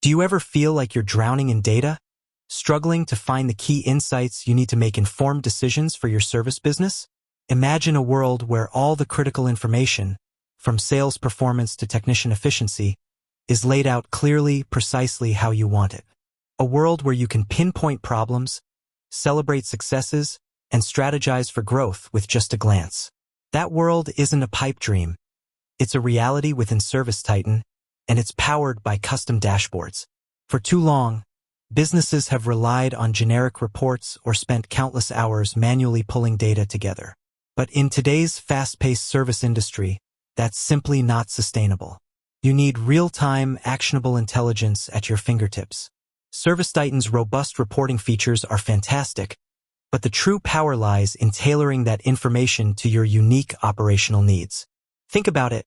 Do you ever feel like you're drowning in data, struggling to find the key insights you need to make informed decisions for your service business? Imagine a world where all the critical information, from sales performance to technician efficiency, is laid out clearly, precisely how you want it. A world where you can pinpoint problems, celebrate successes, and strategize for growth with just a glance. That world isn't a pipe dream. It's a reality within ServiceTitan, and it's powered by custom dashboards. For too long, businesses have relied on generic reports or spent countless hours manually pulling data together. But in today's fast-paced service industry, that's simply not sustainable. You need real-time, actionable intelligence at your fingertips. ServiceTitan's robust reporting features are fantastic, but the true power lies in tailoring that information to your unique operational needs. Think about it.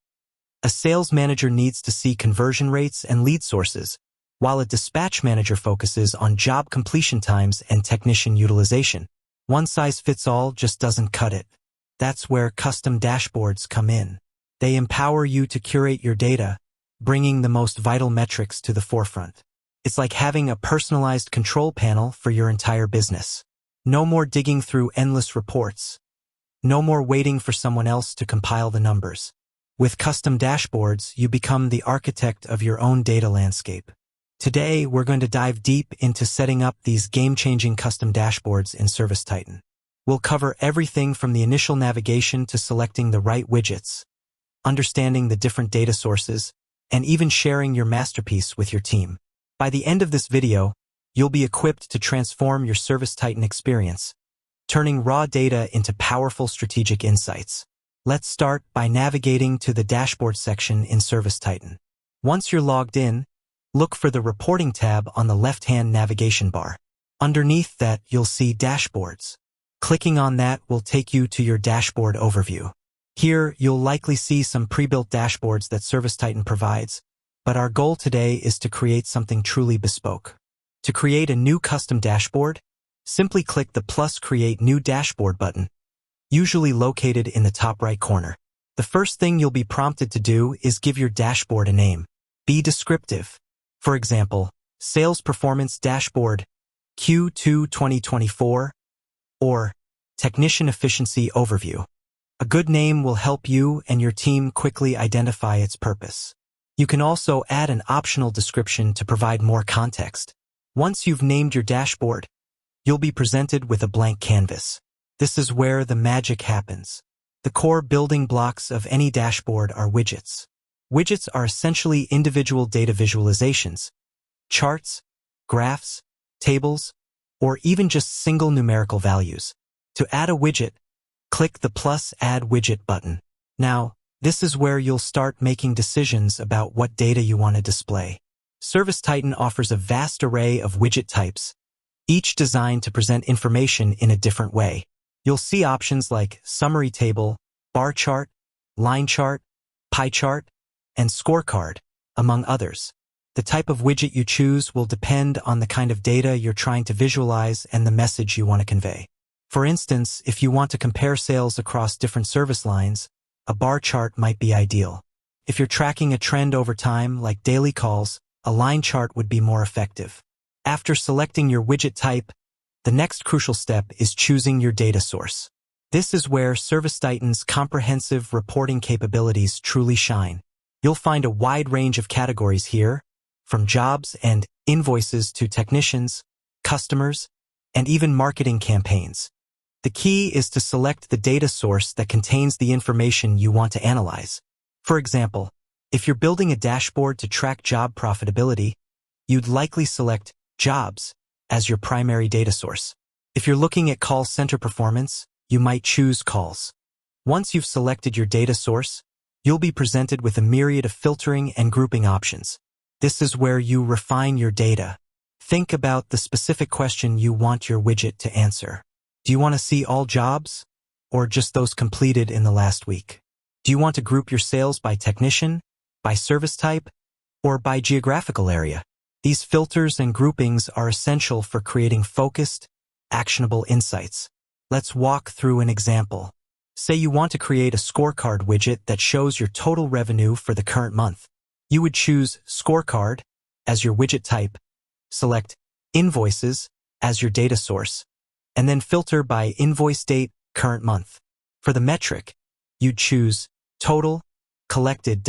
A sales manager needs to see conversion rates and lead sources, while a dispatch manager focuses on job completion times and technician utilization. One-size-fits-all just doesn't cut it. That's where custom dashboards come in. They empower you to curate your data, bringing the most vital metrics to the forefront. It's like having a personalized control panel for your entire business. No more digging through endless reports. No more waiting for someone else to compile the numbers. With custom dashboards, you become the architect of your own data landscape. Today, we're going to dive deep into setting up these game-changing custom dashboards in ServiceTitan. We'll cover everything from the initial navigation to selecting the right widgets, understanding the different data sources, and even sharing your masterpiece with your team. By the end of this video, you'll be equipped to transform your ServiceTitan experience, turning raw data into powerful strategic insights. Let's start by navigating to the dashboard section in ServiceTitan. Once you're logged in, look for the Reporting tab on the left-hand navigation bar. Underneath that, you'll see Dashboards. Clicking on that will take you to your dashboard overview. Here, you'll likely see some pre-built dashboards that ServiceTitan provides, but our goal today is to create something truly bespoke. To create a new custom dashboard, simply click the plus Create New Dashboard button, usually located in the top right corner. The first thing you'll be prompted to do is give your dashboard a name. Be descriptive. For example, Sales Performance Dashboard, Q2 2024, or Technician Efficiency Overview. A good name will help you and your team quickly identify its purpose. You can also add an optional description to provide more context. Once you've named your dashboard, you'll be presented with a blank canvas. This is where the magic happens. The core building blocks of any dashboard are widgets. Widgets are essentially individual data visualizations, charts, graphs, tables, or even just single numerical values. To add a widget, click the plus Add Widget button. Now, this is where you'll start making decisions about what data you want to display. ServiceTitan offers a vast array of widget types, each designed to present information in a different way. You'll see options like Summary Table, Bar Chart, Line Chart, Pie Chart, and Scorecard, among others. The type of widget you choose will depend on the kind of data you're trying to visualize and the message you want to convey. For instance, if you want to compare sales across different service lines, a bar chart might be ideal. If you're tracking a trend over time, like daily calls, a line chart would be more effective. After selecting your widget type, the next crucial step is choosing your data source. This is where ServiceTitan's comprehensive reporting capabilities truly shine. You'll find a wide range of categories here, from jobs and invoices to technicians, customers, and even marketing campaigns. The key is to select the data source that contains the information you want to analyze. For example, if you're building a dashboard to track job profitability, you'd likely select Jobs as your primary data source. If you're looking at call center performance, you might choose Calls. Once you've selected your data source, you'll be presented with a myriad of filtering and grouping options. This is where you refine your data. Think about the specific question you want your widget to answer. Do you want to see all jobs, or just those completed in the last week? Do you want to group your sales by technician, by service type, or by geographical area? These filters and groupings are essential for creating focused, actionable insights. Let's walk through an example. Say you want to create a scorecard widget that shows your total revenue for the current month. You would choose Scorecard as your widget type, select Invoices as your data source, and then filter by invoice date, current month. For the metric, you'd choose Total Collected.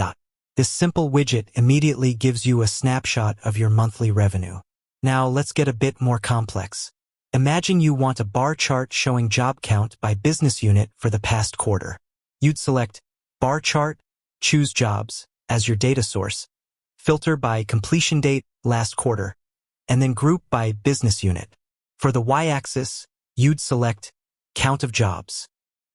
This simple widget immediately gives you a snapshot of your monthly revenue. Now let's get a bit more complex. Imagine you want a bar chart showing job count by business unit for the past quarter. You'd select Bar Chart, choose Jobs as your data source, filter by completion date, last quarter, and then group by business unit. For the y-axis, you'd select Count of Jobs.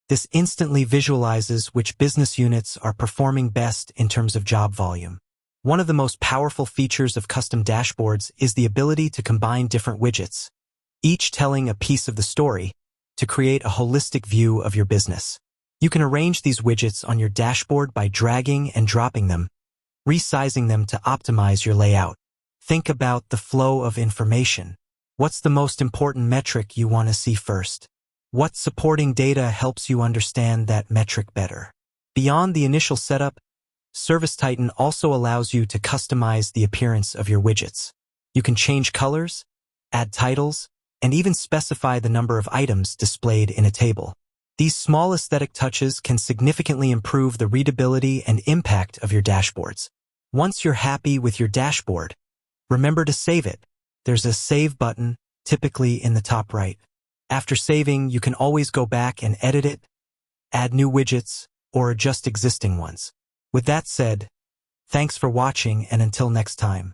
This instantly visualizes which business units are performing best in terms of job volume. One of the most powerful features of custom dashboards is the ability to combine different widgets, each telling a piece of the story, to create a holistic view of your business. You can arrange these widgets on your dashboard by dragging and dropping them, resizing them to optimize your layout. Think about the flow of information. What's the most important metric you want to see first? What supporting data helps you understand that metric better? Beyond the initial setup, ServiceTitan also allows you to customize the appearance of your widgets. You can change colors, add titles, and even specify the number of items displayed in a table. These small aesthetic touches can significantly improve the readability and impact of your dashboards. Once you're happy with your dashboard, remember to save it. There's a Save button, typically in the top right. After saving, you can always go back and edit it, add new widgets, or adjust existing ones. With that said, thanks for watching, and until next time.